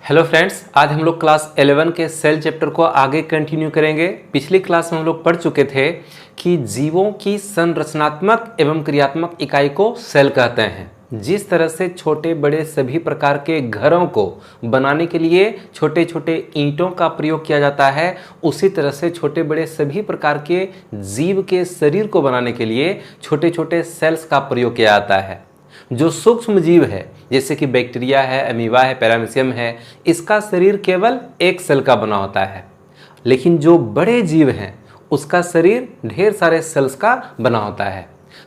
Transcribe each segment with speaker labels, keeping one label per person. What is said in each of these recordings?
Speaker 1: Hello friends, आज हम लोग क्लास 11 के सेल चैप्टर को आगे कंटिन्यू करेंगे। पिछली क्लास में हम लोग पढ़ चुके थे कि जीवों की संरचनात्मक एवं क्रियात्मक इकाई को सेल कहते हैं। जिस तरह से छोटे बड़े सभी प्रकार के घरों को बनाने के लिए छोटे छोटे ईंटों का प्रयोग किया जाता है, उसी तरह से छोटे बड़े सभी प्रकार के जीव के शरीर को बनाने के लिए छोटे छोटे सेल्स का प्रयोग किया जाता है। जो सूक्ष्म जीव है जैसे कि बैक्टीरिया है, अमीबा है, पैरामीशियम है, इसका शरीर केवल एक सेल का बना होता है। लेकिन जो बड़े जीव हैं उसका शरीर ढेर सारे सेल्स का बना होता है।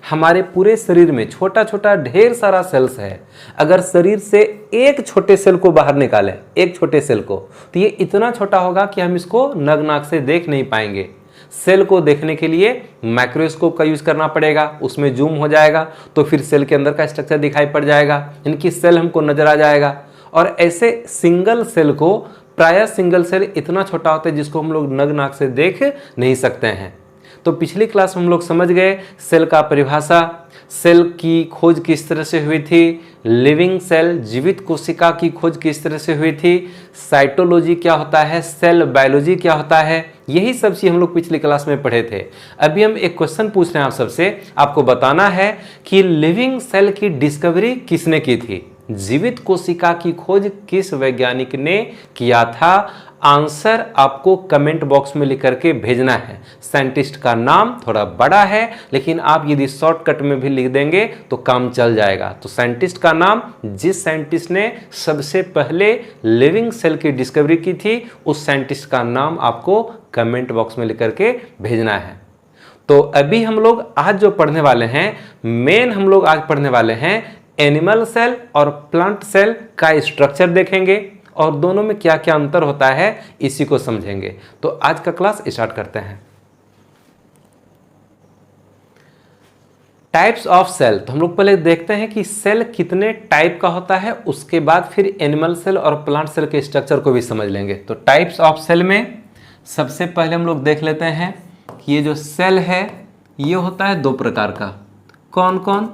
Speaker 1: हमारे पूरे शरीर में छोटा छोटा ढेर सारा सेल्स है। अगर शरीर से एक छोटे सेल को बाहर निकालें, एक छोटे सेल को, तो ये इतना छोटा होगा कि हम इसको नग्न आंख से देख नहीं पाएंगे। सेल को देखने के लिए माइक्रोस्कोप का यूज करना पड़ेगा, उसमें जूम हो जाएगा तो फिर सेल के अंदर का स्ट्रक्चर दिखाई पड़ जाएगा, इनकी सेल हमको नजर आ जाएगा। और ऐसे सिंगल सेल को, प्रायः सिंगल सेल इतना छोटा होता है जिसको हम लोग नग्न आंख से देख नहीं सकते हैं। तो पिछली क्लास में हम लोग समझ गए सेल का परिभाषा, सेल की खोज किस तरह से हुई थी, लिविंग सेल जीवित कोशिका की खोज किस तरह से हुई थी, साइटोलॉजी क्या होता है, सेल बायोलॉजी क्या होता है, यही सब चीज हम लोग पिछली क्लास में पढ़े थे। अभी हम एक क्वेश्चन पूछ रहे हैं आप सबसे, आपको बताना है कि लिविंग सेल की डिस्कवरी किसने की थी, जीवित कोशिका की खोज किस वैज्ञानिक ने किया था। आंसर आपको कमेंट बॉक्स में लिख करके भेजना है। साइंटिस्ट का नाम थोड़ा बड़ा है, लेकिन आप यदि शॉर्टकट में भी लिख देंगे तो काम चल जाएगा। तो साइंटिस्ट का नाम, जिस साइंटिस्ट ने सबसे पहले लिविंग सेल की डिस्कवरी की थी, उस साइंटिस्ट का नाम आपको कमेंट बॉक्स में लिख करके भेजना है। तो अभी हम लोग आज जो पढ़ने वाले हैं, मेन हम लोग आज पढ़ने वाले हैं एनिमल सेल और प्लांट सेल का स्ट्रक्चर देखेंगे और दोनों में क्या क्या अंतर होता है इसी को समझेंगे। तो आज का क्लास स्टार्ट करते हैं। टाइप्स ऑफ सेल, तो हम लोग पहले देखते हैं कि सेल कितने टाइप का होता है, उसके बाद फिर एनिमल सेल और प्लांट सेल के स्ट्रक्चर को भी समझ लेंगे। तो टाइप्स ऑफ सेल में सबसे पहले हम लोग देख लेते हैं कि ये जो सेल है ये होता है दो प्रकार का। कौन कौन?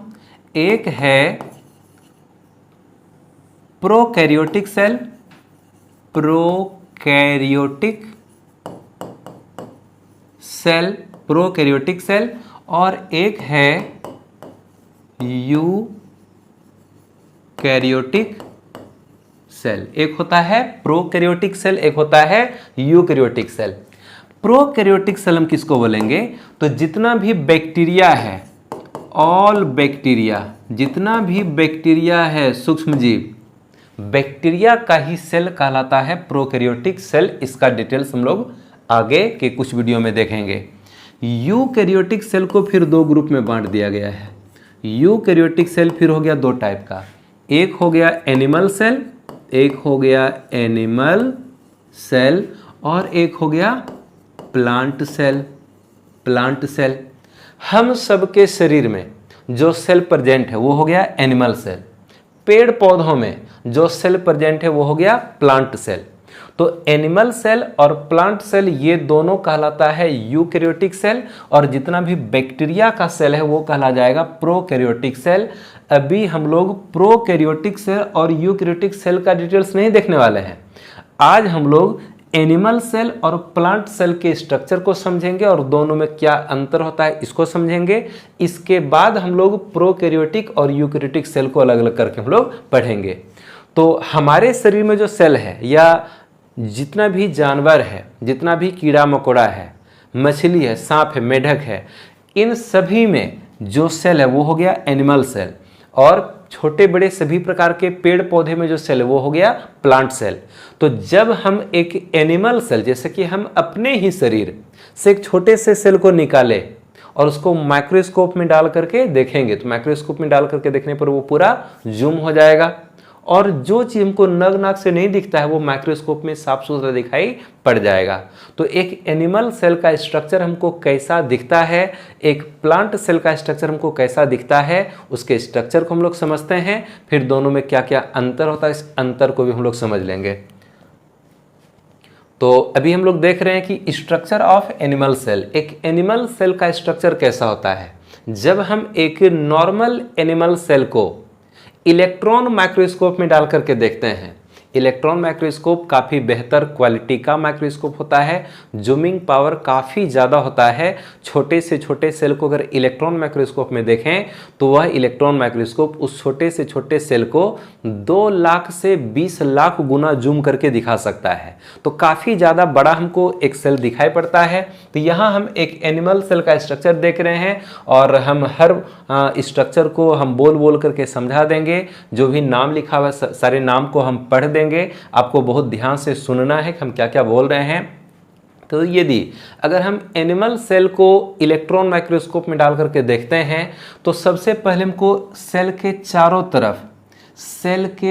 Speaker 1: एक है prokaryotic cell, prokaryotic cell, prokaryotic cell, और एक है यूकैरियोटिक सेल। एक होता है प्रोकैरियोटिक सेल, एक होता है यूकैरियोटिक सेल। प्रोकैरियोटिक सेल हम किसको बोलेंगे? तो जितना भी बैक्टीरिया है, ऑल बैक्टीरिया, जितना भी बैक्टीरिया है सूक्ष्म जीव, बैक्टीरिया का ही सेल कहलाता है प्रोकैरियोटिक सेल। इसका डिटेल्स हम लोग आगे के कुछ वीडियो में देखेंगे। यूकैरियोटिक सेल को फिर दो ग्रुप में बांट दिया गया है। यूकैरियोटिक सेल फिर हो गया दो टाइप का, एक हो गया एनिमल सेल, एक हो गया एनिमल सेल, और एक हो गया प्लांट सेल। प्लांट सेल, हम सबके शरीर में जो सेल प्रेजेंट है वो हो गया एनिमल सेल। पेड़ पौधों में जो सेल प्रेजेंट है वो हो गया प्लांट सेल। तो एनिमल सेल और प्लांट सेल ये दोनों कहलाता है यूकैरियोटिक सेल, और जितना भी बैक्टीरिया का सेल है वो कहला जाएगा प्रोकैरियोटिक सेल। अभी हम लोग प्रोकैरियोटिक सेल और यूकैरियोटिक सेल का डिटेल्स नहीं देखने वाले हैं। आज हम लोग एनिमल सेल और प्लांट सेल के स्ट्रक्चर को समझेंगे और दोनों में क्या अंतर होता है इसको समझेंगे। इसके बाद हम लोग प्रोकैरियोटिक और यूकैरियोटिक सेल को अलग अलग करके हम लोग पढ़ेंगे। तो हमारे शरीर में जो सेल है, या जितना भी जानवर है, जितना भी कीड़ा मकोड़ा है, मछली है, सांप है, मेढक है, इन सभी में जो सेल है वो हो गया एनिमल सेल, और छोटे बड़े सभी प्रकार के पेड़ पौधे में जो सेल है वो हो गया प्लांट सेल। तो जब हम एक एनिमल सेल, जैसे कि हम अपने ही शरीर से एक छोटे से सेल को निकाले और उसको माइक्रोस्कोप में डाल करके देखेंगे, तो माइक्रोस्कोप में डाल करके देखने पर वो पूरा जूम हो जाएगा, और जो चीज हमको नग्न आंख से नहीं दिखता है वो माइक्रोस्कोप में साफ सुथरा दिखाई पड़ जाएगा। तो एक एनिमल सेल का स्ट्रक्चर हमको कैसा दिखता है, एक प्लांट सेल का स्ट्रक्चर हमको कैसा दिखता है, उसके स्ट्रक्चर को हम लोग समझते हैं, फिर दोनों में क्या क्या अंतर होता है इस अंतर को भी हम लोग समझ लेंगे। तो अभी हम लोग देख रहे हैं कि स्ट्रक्चर ऑफ एनिमल सेल, एक एनिमल सेल का स्ट्रक्चर कैसा होता है। जब हम एक नॉर्मल एनिमल सेल को इलेक्ट्रॉन माइक्रोस्कोप में डाल करके देखते हैं, इलेक्ट्रॉन माइक्रोस्कोप काफ़ी बेहतर क्वालिटी का माइक्रोस्कोप होता है, जूमिंग पावर काफ़ी ज़्यादा होता है। छोटे से छोटे सेल को अगर इलेक्ट्रॉन माइक्रोस्कोप में देखें तो वह इलेक्ट्रॉन माइक्रोस्कोप उस छोटे से छोटे सेल को 2 लाख से 20 लाख गुना जूम करके दिखा सकता है। तो काफ़ी ज़्यादा बड़ा हमको एक सेल दिखाई पड़ता है। तो यहाँ हम एक एनिमल सेल का स्ट्रक्चर देख रहे हैं और हम हर स्ट्रक्चर को हम बोल बोल करके समझा देंगे। जो भी नाम लिखा हुआ है सारे नाम को हम पढ़ देंगे। आपको बहुत ध्यान से सुनना है कि हम क्या क्या बोल रहे हैं। तो यदि अगर हम एनिमल सेल को इलेक्ट्रॉन माइक्रोस्कोप में डाल करके देखते हैं तो सबसे पहले हमको सेल के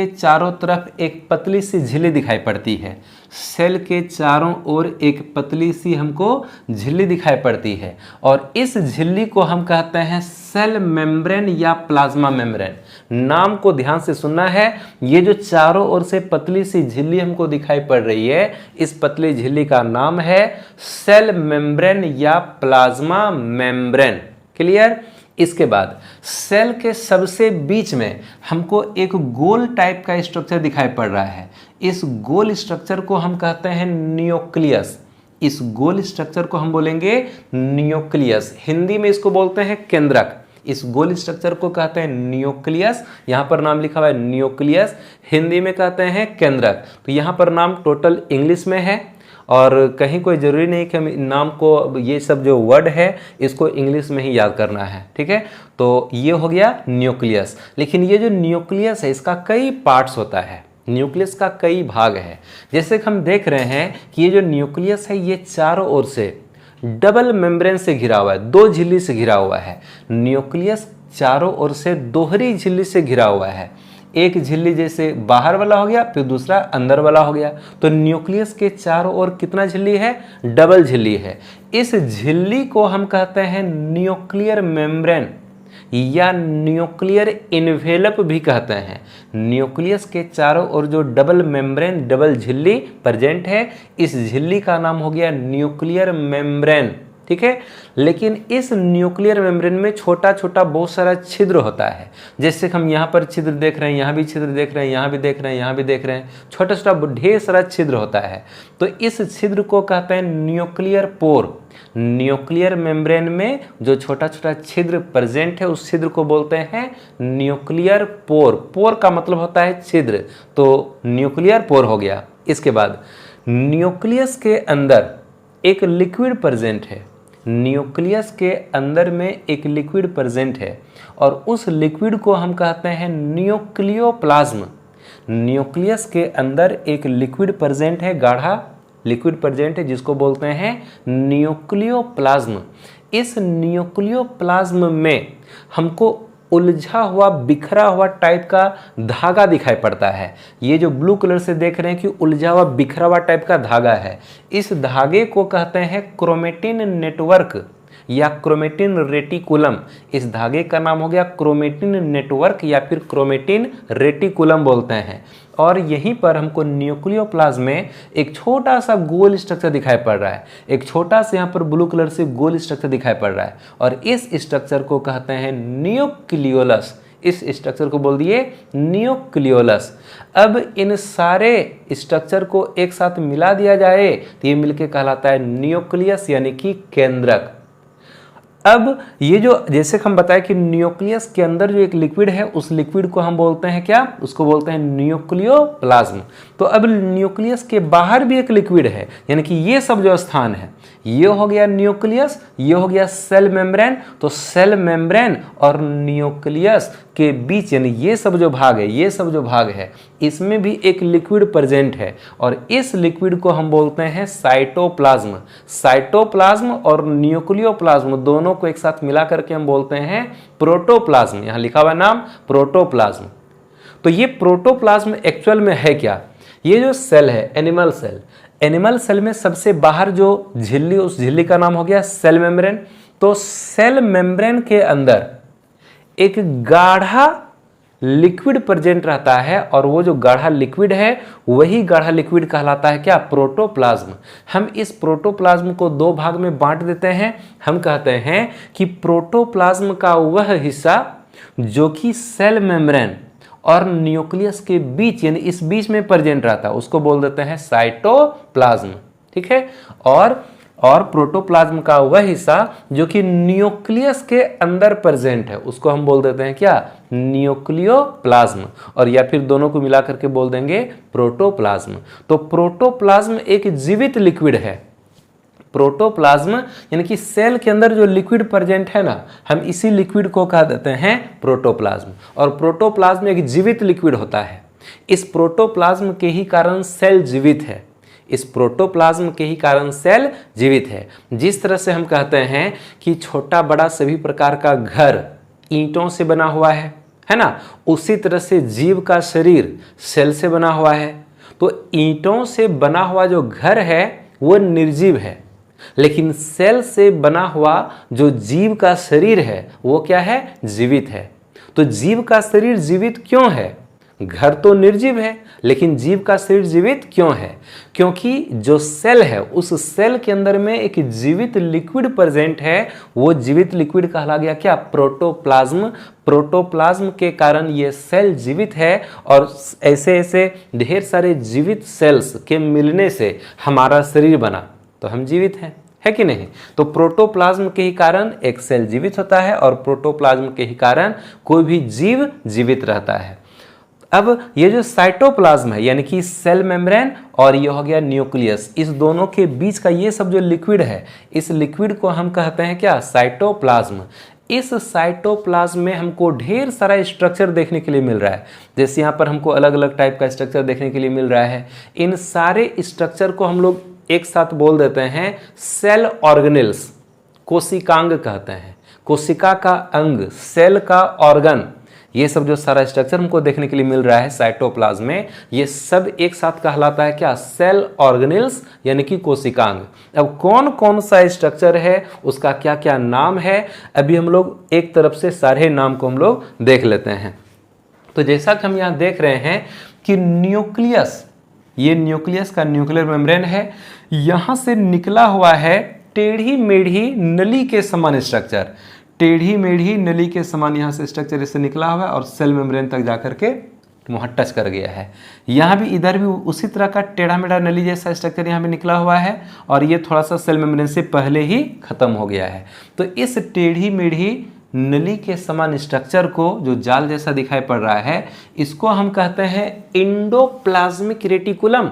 Speaker 1: चारों तरफ एक पतली सी झिल्ली दिखाई पड़ती है। सेल के चारों ओर एक पतली सी हमको झिल्ली दिखाई पड़ती है और इस झिल्ली को हम कहते हैं सेल मेम्ब्रेन या प्लाज्मा मेम्ब्रेन। नाम को ध्यान से सुनना है। ये जो चारों ओर से पतली सी झिल्ली हमको दिखाई पड़ रही है, इस पतली झिल्ली का नाम है सेल मेम्ब्रेन या प्लाज्मा मेम्ब्रेन। क्लियर? इसके बाद सेल के सबसे बीच में हमको एक गोल टाइप का स्ट्रक्चर दिखाई पड़ रहा है। इस गोल स्ट्रक्चर को हम कहते हैं न्यूक्लियस। इस गोल स्ट्रक्चर को हम बोलेंगे न्यूक्लियस। हिंदी में इसको बोलते हैं केंद्रक। इस गोल स्ट्रक्चर को कहते हैं न्यूक्लियस। यहाँ पर नाम लिखा हुआ है न्यूक्लियस, हिंदी में कहते हैं केंद्रक। तो यहाँ पर नाम टोटल इंग्लिश में है और कहीं कोई ज़रूरी नहीं कि हम नाम को, ये सब जो वर्ड है इसको इंग्लिश में ही याद करना है। ठीक है, तो ये हो गया न्यूक्लियस। लेकिन ये जो न्यूक्लियस है इसका कई पार्ट्स होता है, न्यूक्लियस का कई भाग है। जैसे कि हम देख रहे हैं कि ये जो न्यूक्लियस है ये चारों ओर से डबल मेम्ब्रेन से घिरा हुआ है, 2 झिल्ली से घिरा हुआ है। न्यूक्लियस चारों ओर से दोहरी झिल्ली से घिरा हुआ है। एक झिल्ली जैसे बाहर वाला हो गया, फिर दूसरा अंदर वाला हो गया। तो न्यूक्लियस के चारों ओर कितना झिल्ली है? डबल झिल्ली है। इस झिल्ली को हम कहते हैं न्यूक्लियर मेम्ब्रेन या न्यूक्लियर इन्वेलप भी कहते हैं। न्यूक्लियस के चारों ओर जो डबल मेम्ब्रेन, डबल झिल्ली प्रेजेंट है, इस झिल्ली का नाम हो गया न्यूक्लियर मेम्ब्रेन। ठीक है, लेकिन इस न्यूक्लियर मेम्ब्रेन में छोटा छोटा बहुत सारा छिद्र होता है। जैसे हम यहाँ पर छिद्र देख रहे हैं, यहाँ भी छिद्र देख रहे हैं, यहाँ भी देख रहे हैं, यहाँ भी देख रहे हैं, छोटा छोटा ढेर सारा छिद्र होता है। तो इस छिद्र को कहते हैं न्यूक्लियर पोर। न्यूक्लियर मेम्ब्रेन में जो छोटा छोटा छिद्र प्रेजेंट है उस छिद्र को बोलते हैं न्यूक्लियर पोर। पोर का मतलब होता है छिद्र, तो न्यूक्लियर पोर हो गया। इसके बाद न्यूक्लियस के अंदर एक लिक्विड प्रेजेंट है। न्यूक्लियस के अंदर में एक लिक्विड प्रेजेंट है और उस लिक्विड को हम कहते हैं न्यूक्लियोप्लाज्म। न्यूक्लियस के अंदर एक लिक्विड प्रेजेंट है, गाढ़ा लिक्विड प्रेजेंट है, जिसको बोलते हैं न्यूक्लियोप्लाज्म। इस न्यूक्लियोप्लाज्म में हमको उलझा हुआ, बिखरा हुआ टाइप का धागा दिखाई पड़ता है। ये जो ब्लू कलर से देख रहे हैं कि उलझा हुआ, बिखरा हुआ टाइप का धागा है, इस धागे को कहते हैं क्रोमेटिन नेटवर्क या क्रोमेटिन रेटिकुलम। इस धागे का नाम हो गया क्रोमेटिन नेटवर्क या फिर क्रोमेटिन रेटिकुलम बोलते हैं। और यहीं पर हमको न्यूक्लियोप्लाज्म में एक छोटा सा गोल स्ट्रक्चर दिखाई पड़ रहा है। एक छोटा सा यहाँ पर ब्लू कलर से गोल स्ट्रक्चर दिखाई पड़ रहा है और इस स्ट्रक्चर को कहते हैं न्यूक्लियोलस। इस स्ट्रक्चर को बोल दिए न्यूक्लियोलस। अब इन सारे स्ट्रक्चर को एक साथ मिला दिया जाए तो ये मिलके कहलाता है न्यूक्लियस यानी कि केंद्रक। अब ये जो, जैसे हम बताएं कि न्यूक्लियस के अंदर जो एक लिक्विड है उस लिक्विड को हम बोलते हैं क्या? उसको बोलते हैं न्यूक्लियोप्लाज्म। तो अब न्यूक्लियस के बाहर भी एक लिक्विड है, यानी कि ये सब जो स्थान है, ये हो गया न्यूक्लियस, ये हो गया सेल मेम्ब्रेन। तो सेल मेम्ब्रेन और न्यूक्लियस के बीच यानी ये सब जो भाग है, ये सब जो भाग है, इसमें भी एक लिक्विड प्रेजेंट है और इस लिक्विड को हम बोलते हैं साइटोप्लाज्म। साइटोप्लाज्म और न्यूक्लियोप्लाज्म दोनों को एक साथ मिला करके हम बोलते हैं प्रोटोप्लाज्म। यहाँ लिखा हुआ नाम प्रोटोप्लाज्म। तो ये प्रोटोप्लाज्म एक्चुअल में है क्या? ये जो सेल है एनिमल सेल, एनिमल सेल में सबसे बाहर जो झिल्ली, उस झिल्ली का नाम हो गया सेल मेम्ब्रेन। तो सेल मेम्ब्रेन के अंदर एक गाढ़ा लिक्विड प्रेजेंट रहता है और वो जो गाढ़ा लिक्विड है वही गाढ़ा लिक्विड कहलाता है क्या? प्रोटोप्लाज्म। हम इस प्रोटोप्लाज्म को 2 भाग में बांट देते हैं। हम कहते हैं कि प्रोटोप्लाज्म का वह हिस्सा जो कि सेल मेम्ब्रेन और न्यूक्लियस के बीच यानी इस बीच में प्रेजेंट रहता है उसको बोल देते हैं साइटोप्लाज्म। ठीक है, और प्रोटोप्लाज्म का वह हिस्सा जो कि न्यूक्लियस के अंदर प्रेजेंट है उसको हम बोल देते हैं क्या, न्यूक्लियोप्लाज्म, और या फिर दोनों को मिलाकर के बोल देंगे प्रोटोप्लाज्म। तो प्रोटोप्लाज्म एक जीवित लिक्विड है। प्रोटोप्लाज्म यानी कि सेल के अंदर जो लिक्विड प्रेजेंट है ना, हम इसी लिक्विड को कह देते हैं प्रोटोप्लाज्म। और प्रोटोप्लाज्म एक जीवित लिक्विड होता है। इस प्रोटोप्लाज्म के ही कारण सेल जीवित है। इस प्रोटोप्लाज्म के ही कारण सेल जीवित है। जिस तरह से हम कहते हैं कि छोटा बड़ा सभी प्रकार का घर ईंटों से बना हुआ है ना, उसी तरह से जीव का शरीर सेल से बना हुआ है। तो ईंटों से बना हुआ जो घर है वो निर्जीव है, लेकिन सेल से बना हुआ जो जीव का शरीर है वो क्या है, जीवित है। तो जीव का शरीर जीवित क्यों है? घर तो निर्जीव है लेकिन जीव का शरीर जीवित क्यों है? क्योंकि जो सेल है उस सेल के अंदर में एक जीवित लिक्विड प्रेजेंट है। वो जीवित लिक्विड कहला गया क्या, प्रोटोप्लाज्म। प्रोटोप्लाज्म के कारण ये सेल जीवित है और ऐसे ऐसे ढेर सारे जीवित सेल्स के मिलने से हमारा शरीर बना, तो हम जीवित हैं, है कि नहीं? तो प्रोटोप्लाज्म के ही कारण एक सेल जीवित होता है और प्रोटोप्लाज्म के ही कारण कोई भी जीव जीवित रहता है। अब ये जो साइटोप्लाज्म है यानी कि सेल मेम्ब्रेन और ये हो गया न्यूक्लियस, इस दोनों के बीच का ये सब जो लिक्विड है, इस लिक्विड को हम कहते हैं क्या, साइटोप्लाज्म। इस साइटोप्लाज्म में हमको ढेर सारा स्ट्रक्चर देखने के लिए मिल रहा है। जैसे यहाँ पर हमको अलग अलग टाइप का स्ट्रक्चर देखने के लिए मिल रहा है। इन सारे स्ट्रक्चर को हम लोग एक साथ बोल देते हैं सेल ऑर्गेनेल्स, कोशिकांग कहते हैं। कोशिका का अंग, सेल का ऑर्गन, ये सब जो सारा स्ट्रक्चर हमको देखने के लिए मिल रहा है साइटोप्लाज्म में, ये सब एक साथ कहलाता है क्या, सेल ऑर्गेनेल्स यानी कि कोशिकांग। अब कौन कौन सा स्ट्रक्चर है, उसका क्या क्या नाम है, अभी हम लोग एक तरफ से सारे नाम को हम लोग देख लेते हैं। तो जैसा कि हम यहाँ देख रहे हैं कि न्यूक्लियस, ये न्यूक्लियस का न्यूक्लियर मेम्ब्रेन है, यहाँ से निकला हुआ है टेढ़ी मेढ़ी नली के समान स्ट्रक्चर। टेढ़ी मेढ़ी नली के समान यहाँ से स्ट्रक्चर इससे निकला हुआ है और सेल मेम्ब्रेन तक जाकर के वहाँ टच कर गया है। यहाँ भी इधर भी उसी तरह का टेढ़ा मेढ़ा नली जैसा स्ट्रक्चर यहाँ भी निकला हुआ है और ये थोड़ा सा सेल मेम्ब्रेन से पहले ही खत्म हो गया है। तो इस टेढ़ी मेढ़ी नली के समान स्ट्रक्चर को, जो जाल जैसा दिखाई पड़ रहा है, इसको हम कहते हैं इंडोप्लाज्मिक रेटिकुलम।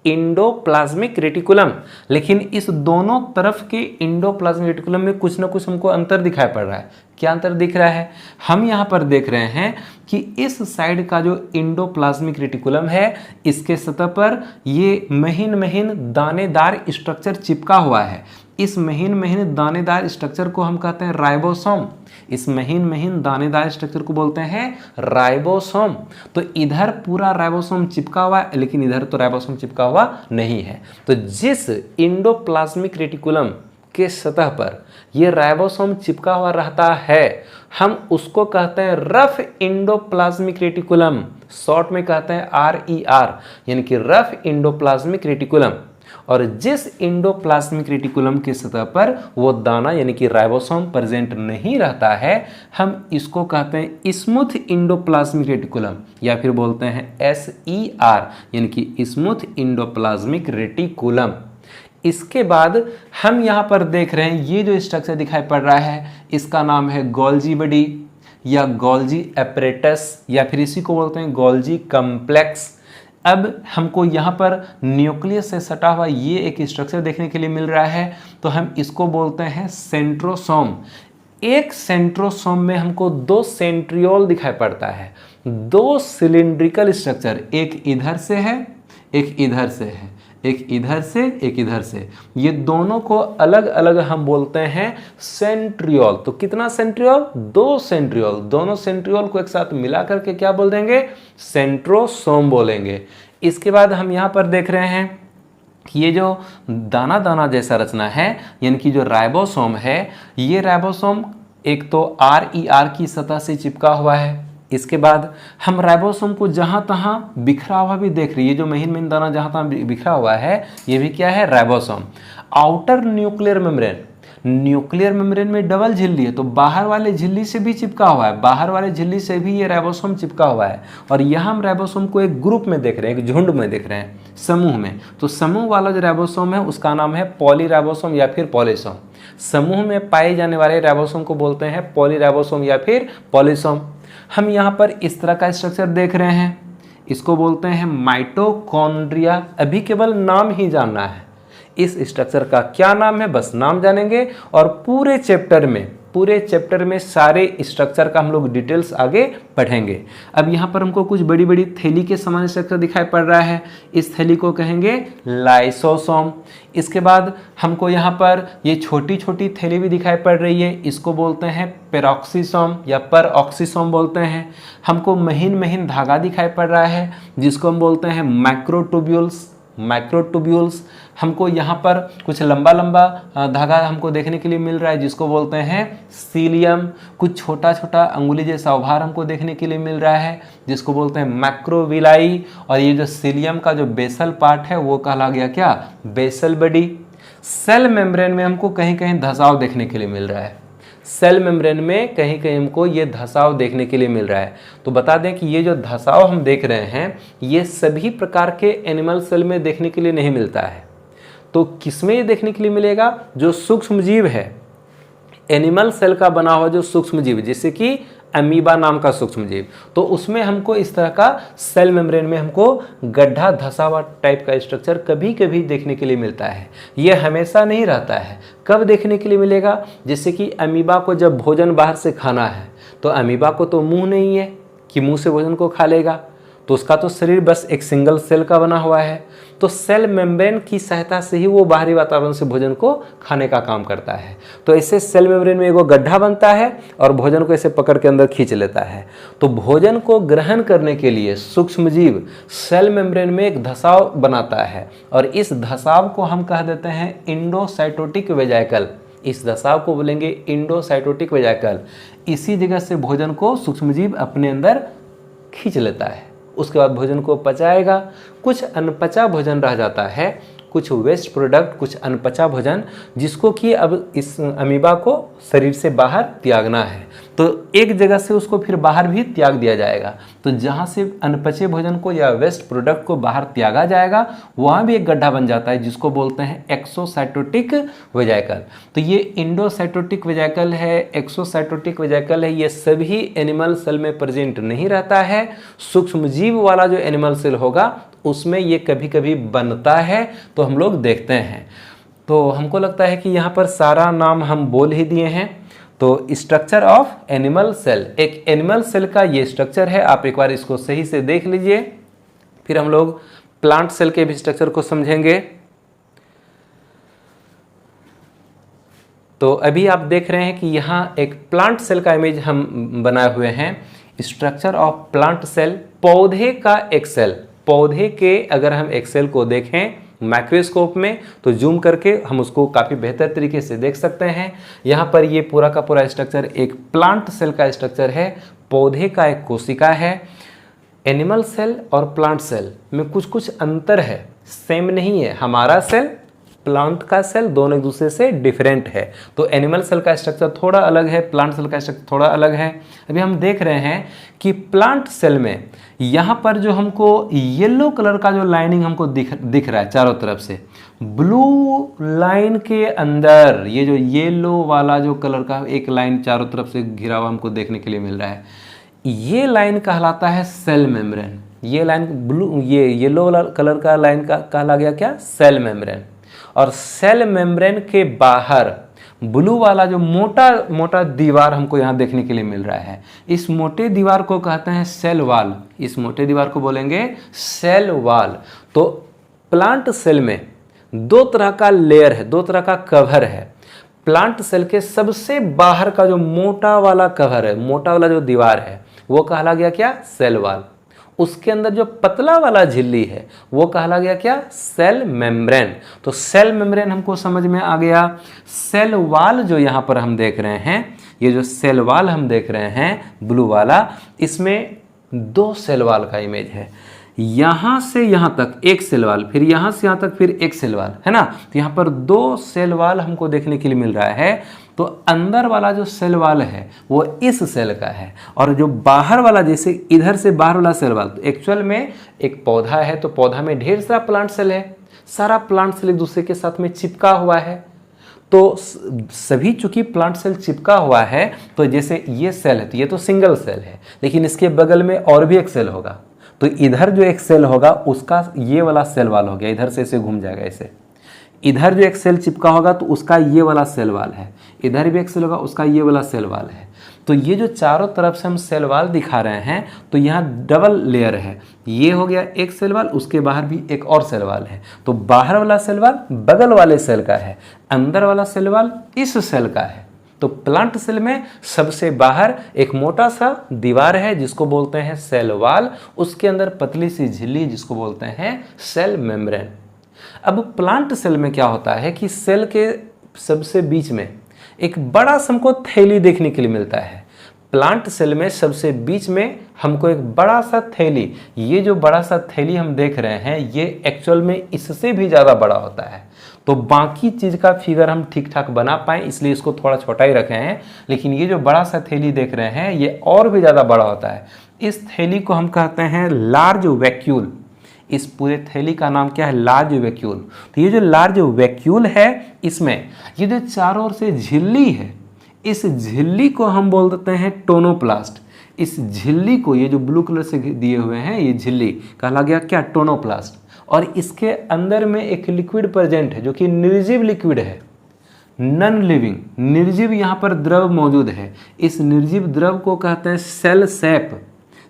Speaker 1: Endoplasmic reticulum. लेकिन इस दोनों तरफ के इंडोप्लाज्मिक रेटिकुलम में कुछ ना कुछ हमको अंतर दिखाई पड़ रहा है। क्या अंतर दिख रहा है? हम यहाँ पर देख रहे हैं कि इस साइड का जो इंडोप्लाज्मिक रेटिकुलम है, इसके सतह पर ये महीन महीन दानेदार स्ट्रक्चर चिपका हुआ है। इस महीन महीन दानेदार स्ट्रक्चर को हम कहते हैं राइबोसोम। इस महीन महीन दानेदार स्ट्रक्चर को बोलते हैं राइबोसोम। तो इधर पूरा राइबोसोम चिपका हुआ है, लेकिन इधर तो राइबोसोम चिपका हुआ नहीं है। तो जिस इंडोप्लाज्मिक रेटिकुलम के सतह पर यह राइबोसोम चिपका हुआ रहता है, हम उसको कहते हैं रफ इंडोप्लाज्मिक रेटिकुलम। शॉर्ट में कहते हैं RER, यानी कि रफ इंडोप्लाज्मिक रेटिकुलम। और जिस इंडोप्लाज्मिक रेटिकुलम के सतह पर वो दाना यानी कि राइबोसोम प्रेजेंट नहीं रहता है, हम इसको कहते हैं स्मूथ इंडोप्लाज्मिक रेटिकुलम, या फिर बोलते हैं SER, यानी कि स्मूथ इंडोप्लाज्मिक रेटिकुलम। इसके बाद हम यहाँ पर देख रहे हैं ये जो स्ट्रक्चर दिखाई पड़ रहा है, इसका नाम है गोल्जी बॉडी या गोल्जी एपरेटस, या फिर इसी को बोलते हैं गोल्जी कॉम्प्लेक्स। अब हमको यहाँ पर न्यूक्लियस से सटा हुआ ये एक स्ट्रक्चर देखने के लिए मिल रहा है, तो हम इसको बोलते हैं सेंट्रोसोम। एक सेंट्रोसोम में हमको 2 सेंट्रियोल दिखाई पड़ता है, 2 सिलिंड्रिकल स्ट्रक्चर, एक इधर से है, एक इधर से है, एक इधर से, एक इधर से। ये दोनों को अलग अलग हम बोलते हैं सेंट्रियोल। तो कितना सेंट्रियोल? 2 सेंट्रियोल। दोनों सेंट्रियोल को एक साथ मिला करके क्या बोल देंगे? सेंट्रोसोम बोलेंगे। इसके बाद हम यहाँ पर देख रहे हैं कि ये जो दाना दाना जैसा रचना है, यानी कि जो राइबोसोम है, ये राइबोसोम एक तो RER की सतह से चिपका हुआ है। इसके बाद हम राइबोसोम को जहां तहां बिखरा हुआ भी देख रही है, जो महीन महीन दाना जहां तहां बिखरा हुआ है, ये भी क्या है? Ribosome. Outer nuclear membrane, nuclear membrane में डबल झिल्ली है तो बाहर वाले झिल्ली से भी चिपका हुआ है, बाहर वाले झिल्ली से भी ये राइबोसोम चिपका हुआ है। और यहाँ हम राइबोसोम को एक ग्रुप में देख रहे हैं, एक झुंड में देख रहे हैं, समूह में। तो समूह वाला जो राइबोसोम है उसका नाम है पॉलीराइबोसोम या फिर पॉलीसोम। समूह में पाए जाने वाले राइबोसोम को बोलते हैं पॉलीराइबोसोम या फिर पॉलीसोम। हम यहाँ पर इस तरह का स्ट्रक्चर देख रहे हैं, इसको बोलते हैं माइटोकॉन्ड्रिया। अभी केवल नाम ही जानना है, इस स्ट्रक्चर का क्या नाम है बस नाम जानेंगे, और पूरे चैप्टर में सारे स्ट्रक्चर का हम लोग डिटेल्स आगे पढ़ेंगे। अब यहाँ पर हमको कुछ बड़ी बड़ी थैली के समान स्ट्रक्चर दिखाई पड़ रहा है, इस थैली को कहेंगे लाइसोसोम। इसके बाद हमको यहाँ पर ये छोटी छोटी थैली भी दिखाई पड़ रही है, इसको बोलते हैं पेरोक्सिसोम या परऑक्सिसोम बोलते हैं। हमको महीन महीन धागा दिखाई पड़ रहा है जिसको हम बोलते हैं माइक्रोट्यूब्यूल्स। हमको यहाँ पर कुछ लंबा लंबा धागा हमको देखने के लिए मिल रहा है जिसको बोलते हैं सीलियम। कुछ छोटा छोटा अंगुली जैसा उभार हमको देखने के लिए मिल रहा है जिसको बोलते हैं मैक्रोविलाई। और ये जो सीलियम का जो बेसल पार्ट है वो कहला गया क्या, बेसल बॉडी। सेल मेम्ब्रेन में हमको कहीं कहीं धसाव देखने के लिए मिल रहा है, सेल मेम्ब्रेन में कहीं कहीं हमको ये धसाव देखने के लिए मिल रहा है। तो बता दें कि ये जो धसाव हम देख रहे हैं ये सभी प्रकार के एनिमल सेल में देखने के लिए नहीं मिलता है। तो किसमें ये देखने के लिए मिलेगा, जो सूक्ष्म जीव है, एनिमल सेल का बना हुआ जो सूक्ष्म जीव जैसे कि अमीबा नाम का सूक्ष्म जीव, तो उसमें हमको इस तरह का सेल मेम्ब्रेन में हमको गड्ढा धसा हुआ टाइप का स्ट्रक्चर कभी कभी देखने के लिए मिलता है। यह हमेशा नहीं रहता है। कब देखने के लिए मिलेगा, जैसे कि अमीबा को जब भोजन बाहर से खाना है तो अमीबा को तो मुंह नहीं है कि मुंह से भोजन को खा लेगा, तो उसका तो शरीर बस एक सिंगल सेल का बना हुआ है। तो सेल मेम्ब्रेन की सहायता से ही वो बाहरी वातावरण से भोजन को खाने का काम करता है। तो ऐसे सेल मेम्ब्रेन में एगो गड्ढा बनता है और भोजन को ऐसे पकड़ के अंदर खींच लेता है। तो भोजन को ग्रहण करने के लिए सूक्ष्म जीव सेल मेम्ब्रेन में एक धसाव बनाता है और इस धसाव को हम कह देते हैं इंडोसाइटोटिक वेजाइकल। इस धसाव को बोलेंगे इंडोसाइटोटिक वेजाइकल। इसी जगह से भोजन को सूक्ष्म जीव अपने अंदर खींच लेता है, उसके बाद भोजन को पचाएगा। कुछ अनपचा भोजन रह जाता है, कुछ वेस्ट प्रोडक्ट, कुछ अनपचा भोजन जिसको कि अब इस अमीबा को शरीर से बाहर त्यागना है, तो एक जगह से उसको फिर बाहर भी त्याग दिया जाएगा। तो जहाँ से अनपचे भोजन को या वेस्ट प्रोडक्ट को बाहर त्यागा जाएगा वहाँ भी एक गड्ढा बन जाता है जिसको बोलते हैं एक्सोसाइटोटिक वेजाइकल। तो ये इंडोसाइटोटिक वेजाइकल है, एक्सोसाइटोटिक वेजाइकल है, ये सभी एनिमल सेल में प्रेजेंट नहीं रहता है। सूक्ष्म जीव वाला जो एनिमल सेल होगा उसमें ये कभी कभी बनता है, तो हम लोग देखते हैं। तो हमको लगता है कि यहाँ पर सारा नाम हम बोल ही दिए हैं। तो स्ट्रक्चर ऑफ एनिमल सेल, एक एनिमल सेल का ये स्ट्रक्चर है। आप एक बार इसको सही से देख लीजिए, फिर हम लोग प्लांट सेल के भी स्ट्रक्चर को समझेंगे। तो अभी आप देख रहे हैं कि यहाँ एक प्लांट सेल का इमेज हम बनाए हुए हैं। स्ट्रक्चर ऑफ प्लांट सेल, पौधे का एक सेल। पौधे के अगर हम एक सेल को देखें माइक्रोस्कोप में तो जूम करके हम उसको काफ़ी बेहतर तरीके से देख सकते हैं। यहाँ पर ये पूरा का पूरा स्ट्रक्चर एक प्लांट सेल का स्ट्रक्चर है, पौधे का एक कोशिका है। एनिमल सेल और प्लांट सेल में कुछ कुछ अंतर है, सेम नहीं है। हमारा सेल, प्लांट का सेल दोनों एक दूसरे से डिफरेंट है। तो एनिमल सेल का स्ट्रक्चर थोड़ा अलग है, प्लांट सेल का स्ट्रक्चर थोड़ा अलग है। अभी हम देख रहे हैं कि प्लांट सेल में यहाँ पर जो हमको येलो कलर का जो लाइनिंग हमको दिख रहा है चारों तरफ से, ब्लू लाइन के अंदर ये जो येलो वाला जो कलर का एक लाइन चारों तरफ से घिरा हुआ हमको देखने के लिए मिल रहा है, ये लाइन कहलाता है सेल मेम्ब्रेन। ये लाइन ब्लू, ये येलो कलर का लाइन का कहला गया क्या, सेल मेम्ब्रेन। और सेल मेम्ब्रेन के बाहर ब्लू वाला जो मोटा मोटा दीवार हमको यहाँ देखने के लिए मिल रहा है, इस मोटे दीवार को कहते हैं सेल वॉल। इस मोटे दीवार को बोलेंगे सेल वॉल। तो प्लांट सेल में दो तरह का लेयर है, दो तरह का कवर है। प्लांट सेल के सबसे बाहर का जो मोटा वाला कवर है, मोटा वाला जो दीवार है, वो कहला गया क्या, सेल वॉल। उसके अंदर जो पतला वाला झिल्ली है वो कहला गया क्या, सेल मेम्ब्रेन। तो सेल मेम्ब्रेन हमको समझ में आ गया। सेल वॉल जो यहाँ पर हम देख रहे हैं, ये जो सेल वॉल हम देख रहे हैं ब्लू वाला, इसमें दो सेल वॉल का इमेज है। यहाँ से यहाँ तक एक सेल वाल, फिर यहाँ से यहाँ तक फिर एक सेल वाल, है ना। तो यहाँ पर 2 सेल वाल हमको देखने के लिए मिल रहा है। तो अंदर वाला जो सेल वाल है वो इस सेल का है, और जो बाहर वाला, जैसे इधर से बाहर वाला सेल वाल, तो एक्चुअल में एक पौधा है, तो पौधा में ढेर सारा प्लांट सेल है, सारा प्लांट सेल एक दूसरे के साथ में चिपका हुआ है। तो सभी चूंकि प्लांट सेल चिपका हुआ है, तो जैसे ये सेल है तो ये तो सिंगल सेल है, लेकिन इसके बगल में और भी एक सेल होगा, तो इधर जो एक सेल होगा उसका ये वाला सेल वाल हो गया, इधर से ऐसे घूम जाएगा ऐसे। इधर जो एक सेल चिपका होगा तो उसका ये वाला सेल वाल है, इधर भी एक सेल होगा उसका ये वाला सेल वाल है। तो ये जो चारों तरफ से हम सेल वाल दिखा रहे हैं, तो यहाँ डबल लेयर है, ये हो गया एक सेल वाल, उसके बाहर भी एक और सेल वाल है। तो बाहर वाला सेल वाल बगल वाले सेल का है, अंदर वाला सेल वाल इस सेल का है। तो प्लांट सेल में सबसे बाहर एक मोटा सा दीवार है जिसको बोलते हैं सेल वाल, उसके अंदर पतली सी झिल्ली जिसको बोलते हैं सेल मेम्ब्रेन। अब प्लांट सेल में क्या होता है कि सेल के सबसे बीच में एक बड़ा सा हमको थैली देखने के लिए मिलता है। प्लांट सेल में सबसे बीच में हमको एक बड़ा सा थैली, ये जो बड़ा सा थैली हम देख रहे हैं ये एक्चुअल में इससे भी ज़्यादा बड़ा होता है। तो बाकी चीज़ का फिगर हम ठीक ठाक बना पाएँ इसलिए इसको थोड़ा छोटा ही रखे हैं, लेकिन ये जो बड़ा सा थैली देख रहे हैं ये और भी ज़्यादा बड़ा होता है। इस थैली को हम कहते हैं लार्ज वैक्यूल। इस पूरे थैली का नाम क्या है? Large vacuole. तो ये जो लार्ज वैक्यूल है, इसमें ये जो चारों ओर से झिल्ली है, इस झिल्ली को हम बोल देते हैं टोनोप्लास्ट। इस झिल्ली को, ये जो ब्लू कलर से दिए हुए हैं, ये झिल्ली कहला गया क्या? टोनोप्लास्ट। और इसके अंदर में एक लिक्विड प्रेजेंट है जो कि निर्जीव लिक्विड है, नॉन लिविंग। निर्जीव यहाँ पर द्रव मौजूद है, इस निर्जीव द्रव को कहते हैं सेल सेप।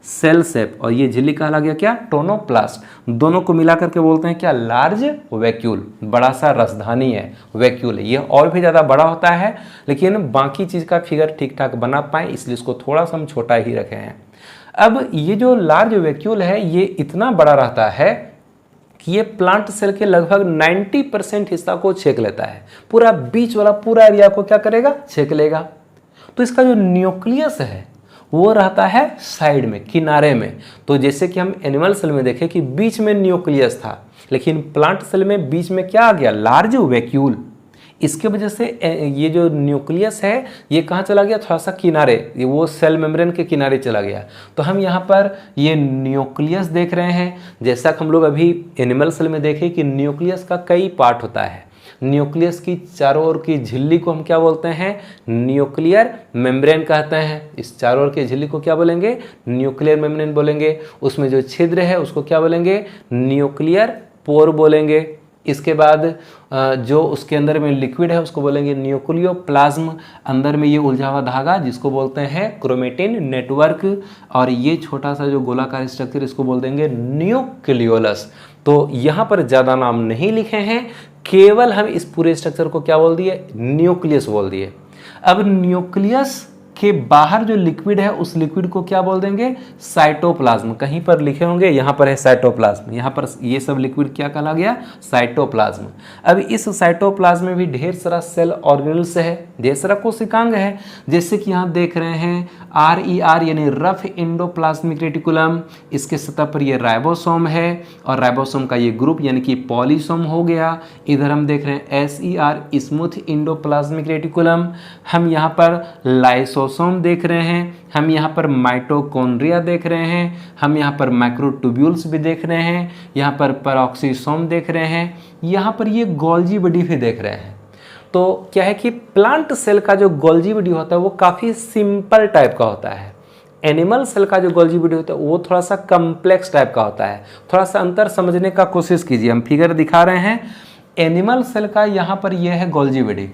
Speaker 1: सेल सेप। और ये झिल्ली कहला गया क्या? टोनोप्लास्ट। दोनों को मिला करके बोलते हैं क्या? Large vacuole. बड़ा सा रसधानी है, वैक्यूल है। ये और भी ज़्यादा बड़ा होता है, लेकिन बाकी चीज़ का फिगर ठीक ठाक बना पाए इसलिए इसको थोड़ा सा हम छोटा ही रखे हैं। अब ये जो लार्ज वैक्यूल है ये इतना बड़ा रहता है कि ये प्लांट सेल के लगभग 90% हिस्सा को छेक लेता है। पूरा बीच वाला पूरा एरिया को क्या करेगा? छेक लेगा। तो इसका जो न्यूक्लियस है वो रहता है साइड में, किनारे में। तो जैसे कि हम एनिमल सेल में देखें कि बीच में न्यूक्लियस था, लेकिन प्लांट सेल में बीच में क्या आ गया? Large vacuole. इसके वजह से ये जो न्यूक्लियस है ये कहाँ चला गया? थोड़ा सा किनारे, वो सेल मेम्ब्रेन के किनारे चला गया। तो हम यहाँ पर ये न्यूक्लियस देख रहे हैं। जैसा कि हम लोग अभी एनिमल सेल में देखें कि न्यूक्लियस का कई पार्ट होता है। न्यूक्लियस की चारों ओर की झिल्ली को हम क्या बोलते हैं? न्यूक्लियर मेम्ब्रेन कहते हैं। इस चारों ओर की झिल्ली को क्या बोलेंगे? न्यूक्लियर मेम्ब्रेन बोलेंगे। उसमें जो छिद्र है उसको क्या बोलेंगे? न्यूक्लियर पोर बोलेंगे। इसके बाद जो उसके अंदर में लिक्विड है उसको बोलेंगे न्यूक्लियोप्लाज्म। अंदर में ये उलझा हुआ धागा जिसको बोलते हैं क्रोमेटिन नेटवर्क। और ये छोटा सा जो गोलाकार स्ट्रक्चर इसको बोल देंगे न्यूक्लियोलस। तो यहाँ पर ज़्यादा नाम नहीं लिखे हैं, केवल हम इस पूरे स्ट्रक्चर को क्या बोल दिए? न्यूक्लियस बोल दिए। अब न्यूक्लियस के बाहर जो लिक्विड है उस लिक्विड को क्या बोल देंगे? साइटोप्लाज्म। कहीं पर लिखे होंगे, यहाँ पर है साइटोप्लाज्म। यहाँ पर ये सब लिक्विड क्या कहला गया? साइटोप्लाज्म। अब इस साइटोप्लाज्म में भी ढेर सारा सेल ऑर्गेनल्स है, ढेर सारा कोशिकांग है। जैसे कि यहाँ देख रहे हैं RER यानी रफ एंडोप्लाज्मिक रेटिकुलम। इसके सतह पर ये राइबोसोम है और राइबोसोम का ये ग्रुप यानी कि पॉलीसोम हो गया। इधर हम देख रहे हैं SER स्मूथ एंडोप्लाज्मिक रेटिकुलम। हम यहाँ पर लाइसोसोम देख रहे हैं, हम यहाँ पर माइटोकॉन्ड्रिया देख रहे हैं, हम यहाँ पर माइक्रोट्यूब्यूल्स भी देख रहे हैं, यहाँ पर पेरोक्सीसोम देख रहे हैं, यहाँ पर ये गोल्जी बॉडी भी देख रहे हैं। तो क्या है कि प्लांट सेल का जो गोल्जी बॉडी होता है वो काफ़ी सिंपल टाइप का होता है। एनिमल सेल का जो गोल्जी बॉडी होता है वो थोड़ा सा कम्प्लेक्स टाइप का होता है। थोड़ा सा अंतर समझने का कोशिश कीजिए। हम फिगर दिखा रहे हैं एनिमल सेल का, यहाँ पर ये है गोल्जी बॉडी।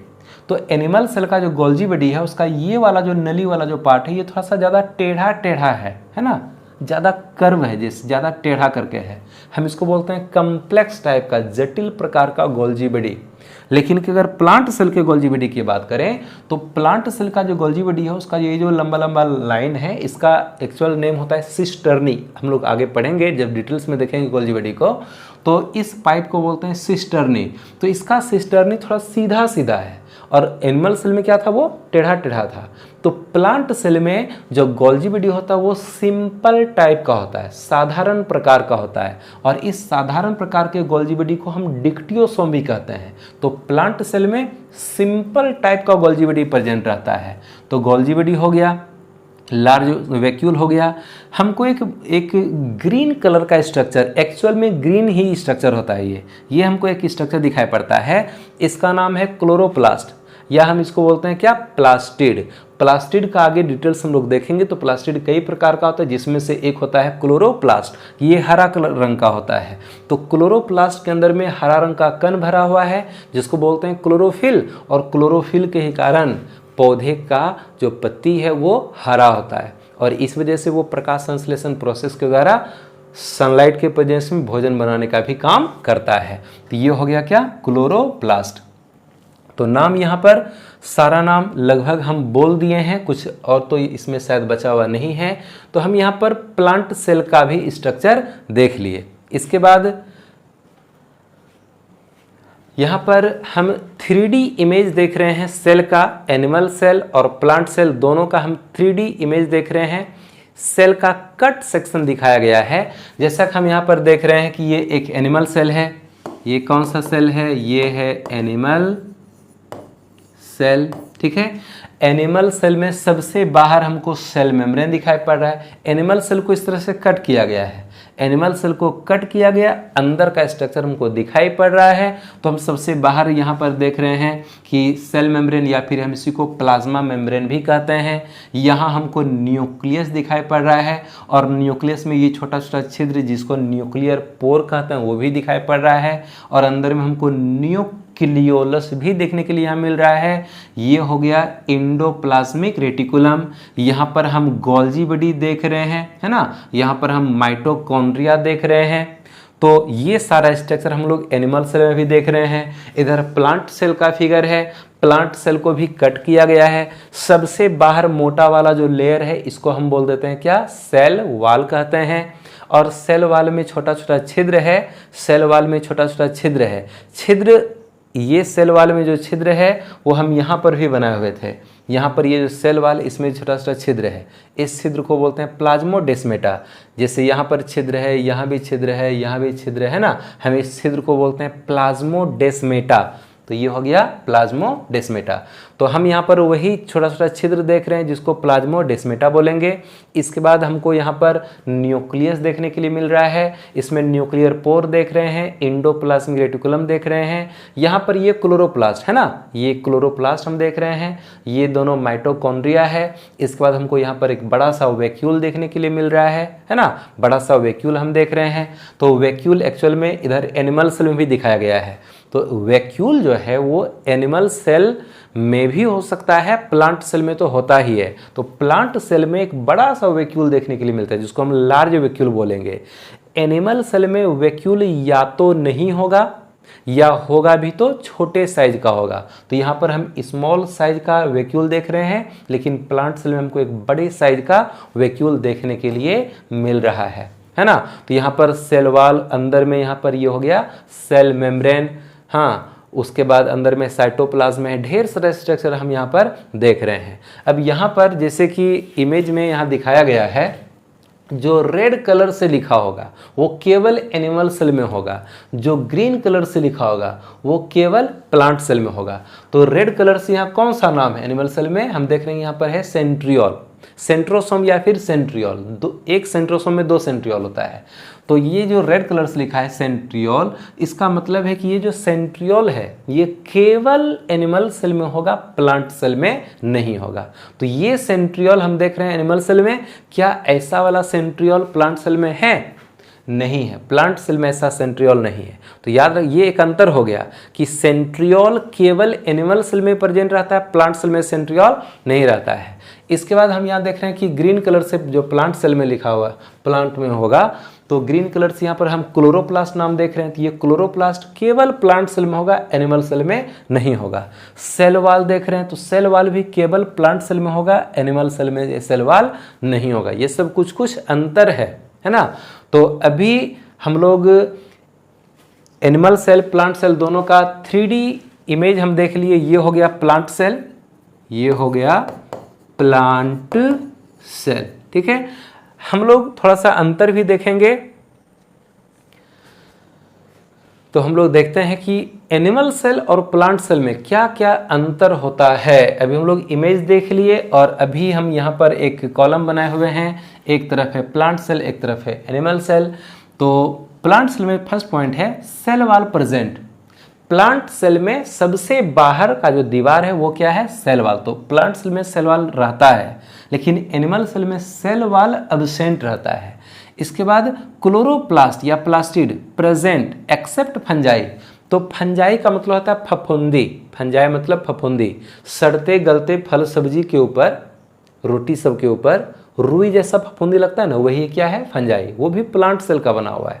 Speaker 1: तो एनिमल सेल का जो गोल्जी बॉडी है उसका ये वाला जो नली वाला जो पार्ट है ये थोड़ा सा ज़्यादा टेढ़ा टेढ़ा है ना, ज़्यादा कर्व है, जैसे ज़्यादा टेढ़ा करके है। हम इसको बोलते हैं कम्प्लेक्स टाइप का, जटिल प्रकार का गोल्जी बॉडी। लेकिन कि अगर प्लांट सेल के गोल्जी बॉडी की बात करें तो प्लांट सेल का जो गोल्जी बॉडी है उसका ये जो लंबा लंबा लाइन है इसका एक्चुअल नेम होता है सिस्टर्नी। हम लोग आगे पढ़ेंगे जब डिटेल्स में देखेंगे गोल्जी बॉडी को, तो इस पाइप को बोलते हैं सिस्टर्नी। तो इसका सिस्टर्नी थोड़ा सीधा सीधा है और एनिमल सेल में क्या था, वो टेढ़ा टेढ़ा था। तो प्लांट सेल में जो गोल्जी बॉडी होता है वो सिंपल टाइप का होता है, साधारण प्रकार का होता है, और इस साधारण प्रकार के गोल्जी बॉडी को हम डिक्टियोसोम भी कहते हैं। तो प्लांट सेल में सिंपल टाइप का गोल्जी बॉडी प्रेजेंट रहता है। तो गोल्जी बॉडी हो गया, लार्ज वैक्यूल हो गया। हमको एक ग्रीन कलर का स्ट्रक्चर, एक्चुअल में ग्रीन ही स्ट्रक्चर होता है ये हमको एक स्ट्रक्चर दिखाई पड़ता है। इसका नाम है क्लोरोप्लास्ट, या हम इसको बोलते हैं क्या, प्लास्टिड। प्लास्टिड का आगे डिटेल्स हम लोग देखेंगे। तो प्लास्टिड कई प्रकार का होता है, जिसमें से एक होता है क्लोरोप्लास्ट, ये हरा रंग का होता है। तो क्लोरोप्लास्ट के अंदर में हरा रंग का कण भरा हुआ है, जिसको बोलते हैं क्लोरोफिल, और क्लोरोफिल के ही कारण पौधे का जो पत्ती है वो हरा होता है, और इस वजह से वो प्रकाश संश्लेषण प्रोसेस के द्वारा सनलाइट के प्रेजेंस में भोजन बनाने का भी काम करता है। तो ये हो गया क्या, क्लोरोप्लास्ट। तो नाम यहाँ पर सारा नाम लगभग हम बोल दिए हैं, कुछ और तो इसमें शायद बचा हुआ नहीं है। तो हम यहाँ पर प्लांट सेल का भी स्ट्रक्चर देख लिए। इसके बाद यहाँ पर हम 3D इमेज देख रहे हैं सेल का, एनिमल सेल और प्लांट सेल दोनों का हम 3D इमेज देख रहे हैं। सेल का कट सेक्शन दिखाया गया है। जैसा कि हम यहाँ पर देख रहे हैं कि ये एक एनिमल सेल है। ये कौन सा सेल है, ये है एनिमल सेल, ठीक है। एनिमल सेल में सबसे बाहर हमको सेल मेम्ब्रेन दिखाई पड़ रहा है। एनिमल सेल को इस तरह से कट किया गया है, एनिमल सेल को कट किया गया, अंदर का स्ट्रक्चर हमको दिखाई पड़ रहा है। तो हम सबसे बाहर यहाँ पर देख रहे हैं कि सेल मेम्ब्रेन, या फिर हम इसी को प्लाज्मा मेम्ब्रेन भी कहते हैं। यहाँ हमको न्यूक्लियस दिखाई पड़ रहा है, और न्यूक्लियस में ये छोटा छोटा छिद्र जिसको न्यूक्लियर पोर कहते हैं वो भी दिखाई पड़ रहा है, और अंदर में हमको न्यूक्लियोलस भी देखने के लिए यहाँ मिल रहा है। ये हो गया एंडोप्लाज्मिक रेटिकुलम। यहाँ पर हम गोल्जी बॉडी देख रहे हैं, है ना। यहाँ पर हम माइटोकॉन्ड्रिया देख रहे हैं। तो ये सारा स्ट्रक्चर हम लोग एनिमल सेल में भी देख रहे हैं। इधर प्लांट सेल का फिगर है, प्लांट सेल को भी कट किया गया है। सबसे बाहर मोटा वाला जो लेयर है इसको हम बोल देते हैं क्या, सेल वाल कहते हैं। और सेल वाल में छोटा छोटा छिद्र है, सेल वाल में छोटा छोटा छिद्र है। छिद्र, ये सेल वाल में जो छिद्र है वो हम यहाँ पर भी बनाए हुए थे। यहाँ पर ये जो सेल वाल, इसमें छोटा छोटा छिद्र है, इस छिद्र को बोलते हैं प्लाज्मोडेस्मेटा। जैसे यहाँ पर छिद्र है, यहाँ भी छिद्र है, यहाँ भी छिद्र है ना, हम इस छिद्र को बोलते हैं प्लाज्मोडेस्मेटा। तो ये हो गया प्लाज्मोडेस्मेटा। तो हम यहाँ पर वही छोटा छोटा छिद्र देख रहे हैं जिसको प्लाज्मोडेस्मेटा बोलेंगे। इसके बाद हमको यहाँ पर न्यूक्लियस देखने के लिए मिल रहा है। इसमें न्यूक्लियर पोर देख रहे हैं, एंडोप्लाज्मिक रेटिकुलम देख रहे हैं। यहाँ पर ये क्लोरोप्लास्ट है ना, ये क्लोरोप्लास्ट हम देख रहे हैं। ये दोनों माइटोकॉन्ड्रिया है। इसके बाद हमको यहाँ पर एक बड़ा सा वैक्यूल देखने के लिए मिल रहा है ना, बड़ा सा वैक्यूल हम देख रहे हैं। तो वैक्यूल एक्चुअल में इधर एनिमल सेल में भी दिखाया गया है। तो वैक्यूल जो है वो एनिमल सेल में भी हो सकता है, प्लांट सेल में तो होता ही है। तो प्लांट सेल में एक बड़ा सा वैक्यूल देखने के लिए मिलता है जिसको हम लार्ज वैक्यूल बोलेंगे। एनिमल सेल में वैक्यूल या तो नहीं होगा, या होगा भी तो छोटे साइज का होगा। तो यहाँ पर हम स्मॉल साइज का वैक्यूल देख रहे हैं, लेकिन प्लांट सेल में हमको एक बड़े साइज का वैक्यूल देखने के लिए मिल रहा है ना। तो यहाँ पर सेल वाल, अंदर में यहाँ पर ये हो गया सेल मेम्ब्रेन, हाँ। उसके बाद अंदर में साइटोप्लाज्म है, ढेर सारे स्ट्रक्चर हम यहाँ पर देख रहे हैं। अब यहाँ पर जैसे कि इमेज में यहाँ दिखाया गया है, जो रेड कलर से लिखा होगा वो केवल एनिमल सेल में होगा, जो ग्रीन कलर से लिखा होगा वो केवल प्लांट सेल में होगा। तो रेड कलर से यहाँ कौन सा नाम है एनिमल सेल में, हम देख रहे हैं यहाँ पर है सेंट्रियोल, सेंट्रोसोम या फिर सेंट्रियोल। एक सेंट्रोसोम में 2 सेंट्रियोल होता है। तो ये जो रेड कलर से लिखा है सेंट्रियोल, इसका मतलब है कि ये जो सेंट्रियोल है ये केवल एनिमल सेल में होगा, प्लांट सेल में नहीं होगा। तो ये सेंट्रियोल हम देख रहे हैं एनिमल सेल में। क्या ऐसा वाला सेंट्रियोल प्लांट सेल में है? नहीं है, प्लांट सेल में ऐसा सेंट्रियोल नहीं है। तो याद रख, ये एक अंतर हो गया कि सेंट्रियोल केवल एनिमल सेल में प्रेजेंट रहता है, प्लांट सेल में सेंट्रियोल नहीं रहता है। इसके बाद हम यहाँ देख रहे हैं कि ग्रीन कलर से जो प्लांट सेल में लिखा हुआ प्लांट में होगा, तो ग्रीन कलर से यहाँ पर हम क्लोरोप्लास्ट नाम देख रहे हैं। तो ये क्लोरोप्लास्ट केवल प्लांट सेल में होगा, एनिमल सेल में नहीं होगा। सेल वाल देख रहे हैं, तो सेल वाल भी केवल प्लांट सेल में होगा, एनिमल सेल में सेल वाल नहीं होगा। ये सब कुछ कुछ अंतर है ना। तो अभी हम लोग एनिमल सेल, प्लांट सेल दोनों का 3D इमेज हम देख लिए, ये हो गया प्लांट सेल, ये हो गया प्लांट सेल। ठीक है, हम लोग थोड़ा सा अंतर भी देखेंगे। तो हम लोग देखते हैं कि एनिमल सेल और प्लांट सेल में क्या क्या अंतर होता है। अभी हम लोग इमेज देख लिए और अभी हम यहाँ पर एक कॉलम बनाए हुए हैं, एक तरफ है प्लांट सेल, एक तरफ है एनिमल सेल। तो प्लांट सेल में फर्स्ट पॉइंट है cell wall present. Plant cell में सबसे बाहर का जो दीवार है वो क्या है, सेल वॉल। तो प्लांट सेल में सेल वॉल रहता है, लेकिन एनिमल सेल में सेल वॉल एब्सेंट रहता है। इसके बाद क्लोरोप्लास्ट या प्लास्टिड प्रेजेंट एक्सेप्ट फंजाई। तो फंजाई का मतलब होता है फफूंदी, फंजाई मतलब फफूंदी। सड़ते गलते फल सब्जी के ऊपर, रोटी सब के ऊपर रुई जैसा फफूंदी लगता है ना, वही क्या है, फंजाई। वो भी प्लांट सेल का बना हुआ है,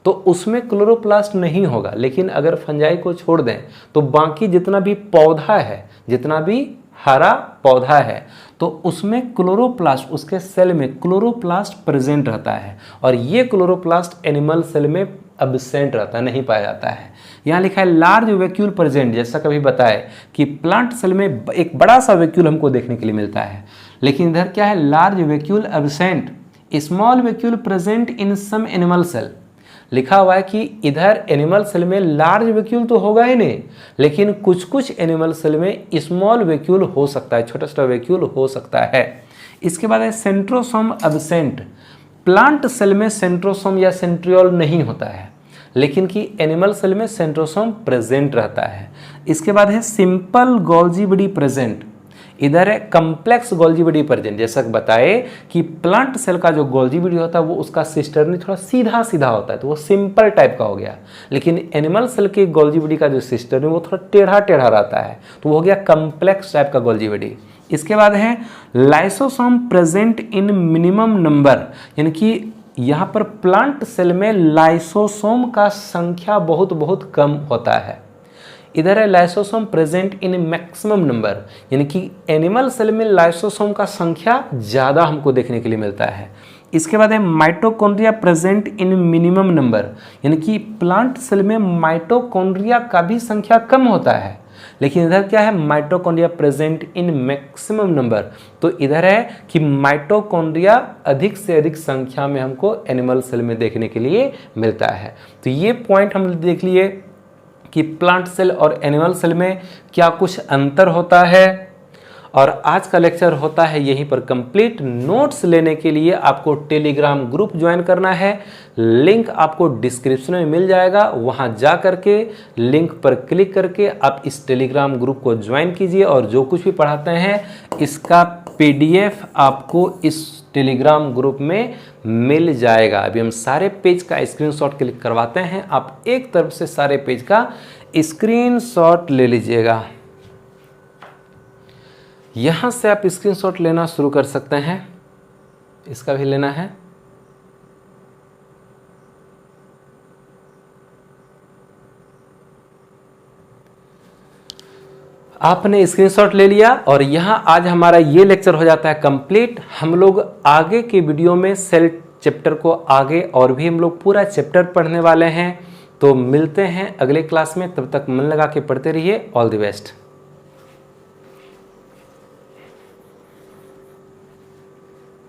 Speaker 1: तो उसमें क्लोरोप्लास्ट नहीं होगा। लेकिन अगर फंजाई को छोड़ दें तो बाकी जितना भी पौधा है, जितना भी हरा पौधा है, तो उसमें क्लोरोप्लास्ट, उसके सेल में क्लोरोप्लास्ट प्रेजेंट रहता है। और ये क्लोरोप्लास्ट एनिमल सेल में एब्सेंट रहता है, नहीं पाया जाता है। यहाँ लिखा है लार्ज वैक्यूल प्रेजेंट। जैसा कभी बताए कि प्लांट सेल में एक बड़ा सा वैक्यूल हमको देखने के लिए मिलता है, लेकिन इधर क्या है, large vacuole absent, small vacuole present in some animal cell. लिखा हुआ है कि इधर एनिमल सेल में लार्ज वैक्यूल तो होगा ही नहीं, लेकिन कुछ कुछ एनिमल सेल में स्मॉल वैक्यूल हो सकता है, छोटा छोटा वैक्यूल हो सकता है। इसके बाद है सेंट्रोसोम एब्सेंट। प्लांट सेल में सेंट्रोसोम या सेंट्रियोल नहीं होता है, लेकिन कि एनिमल सेल में सेंट्रोसोम प्रेजेंट रहता है। इसके बाद है सिंपल गोल्जी बॉडी प्रेजेंट। इधर है कम्प्लेक्स गोल्जी बॉडी प्रेजेंट। जैसा बताए कि प्लांट सेल का जो गोल्जी बॉडी होता है वो उसका सिस्टर्नी थोड़ा सीधा सीधा होता है, तो वो सिंपल टाइप का हो गया। लेकिन एनिमल सेल के गोल्जी बॉडी का जो सिस्टर्नी वो थोड़ा टेढ़ा टेढ़ा रहता है, तो वो हो गया कम्प्लेक्स टाइप का गोल्जी बॉडी। इसके बाद है lysosome present in minimum number, यानी कि यहाँ पर प्लांट सेल में लाइसोसोम का संख्या बहुत बहुत कम होता है। इधर है lysosome present in maximum number, यानी कि एनिमल सेल में लाइसोसोम का संख्या ज़्यादा हमको देखने के लिए मिलता है। इसके बाद है mitochondria present in minimum number, यानी कि प्लांट सेल में माइटोकॉन्ड्रिया का भी संख्या कम होता है, लेकिन इधर क्या है, mitochondria present in maximum number. तो इधर है कि माइटोकॉन्ड्रिया अधिक से अधिक संख्या में हमको एनिमल सेल में देखने के लिए मिलता है। तो ये पॉइंट हम देख लिए कि प्लांट सेल और एनिमल सेल में क्या कुछ अंतर होता है। और आज का लेक्चर होता है यहीं पर कंप्लीट। नोट्स लेने के लिए आपको टेलीग्राम ग्रुप ज्वाइन करना है, लिंक आपको डिस्क्रिप्शन में मिल जाएगा। वहां जा करके लिंक पर क्लिक करके आप इस टेलीग्राम ग्रुप को ज्वाइन कीजिए, और जो कुछ भी पढ़ाते हैं इसका PDF आपको इस टेलीग्राम ग्रुप में मिल जाएगा। अभी हम सारे पेज का स्क्रीनशॉट क्लिक करवाते हैं, आप एक तरफ से सारे पेज का स्क्रीनशॉट ले लीजिएगा। यहां से आप स्क्रीनशॉट लेना शुरू कर सकते हैं, इसका भी लेना है। आपने स्क्रीनशॉट ले लिया और यहाँ आज हमारा ये लेक्चर हो जाता है कंप्लीट। हम लोग आगे के वीडियो में सेल चैप्टर को आगे और भी हम लोग पूरा चैप्टर पढ़ने वाले हैं। तो मिलते हैं अगले क्लास में, तब तक मन लगा के पढ़ते रहिए। All the best.